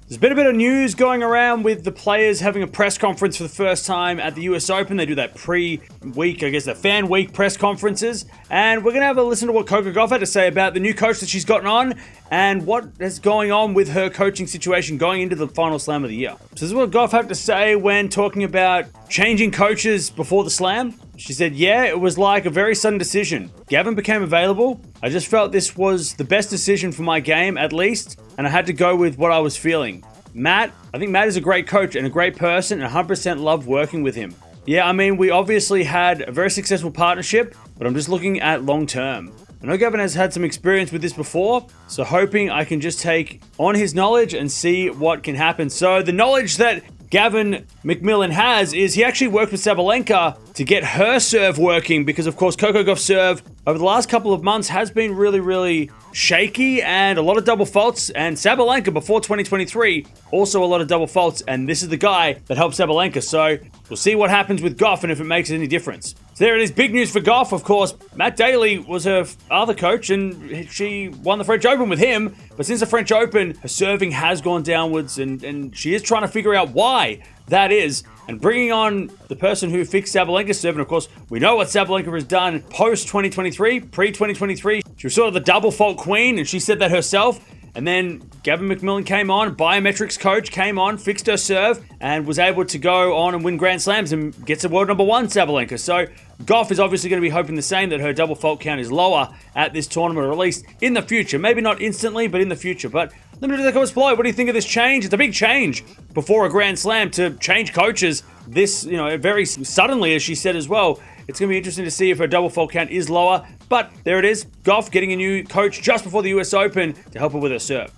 There's been a bit of news going around with the players having a press conference for the first time at the US Open. They do that pre-week, I guess, the fan week press conferences. And we're going to have a listen to what Coco Gauff had to say about the new coach that she's gotten on and what is going on with her coaching situation going into the final slam of the year. So this is what Gauff had to say when talking about changing coaches before the slam. She said, yeah, it was like a very sudden decision. Gavin became available. I just felt this was the best decision for my game, at least, and I had to go with what I was feeling. I think Matt is a great coach and a great person, and 100% loved working with him. Yeah, I mean, we obviously had a very successful partnership, but I'm just looking at long term. I know Gavin has had some experience with this before, so hoping I can just take on his knowledge and see what can happen. So the knowledge that Gavin Macmillan has is he actually worked with Sabalenka to get her serve working because, of course, Coco Gauff's serve over the last couple of months has been really shaky and a lot of double faults. And Sabalenka before 2023, also a lot of double faults. And this is the guy that helped Sabalenka. So we'll see what happens with Gauff and if it makes any difference. So there it is. Big news for Gauff, of course. Matt Daly was her other coach and she won the French Open with him. But since the French Open, her serving has gone downwards and she is trying to figure out why that is. And bringing on the person who fixed Sabalenka's serve, and of course, we know what Sabalenka has done post-2023, pre-2023. She was sort of the double fault queen, and she said that herself. And then Gavin Macmillan came on, biometrics coach, came on, fixed her serve, and was able to go on and win Grand Slams and gets a world number one, Sabalenka. So Gauff is obviously going to be hoping the same, that her double fault count is lower at this tournament, or at least in the future. Maybe not instantly, but in the future. But let me know in the comments below. What do you think of this change? It's a big change before a Grand Slam to change coaches this, very suddenly, as she said as well. It's going to be interesting to see if her double fault count is lower. But there it is. Gauff getting a new coach just before the US Open to help her with her serve.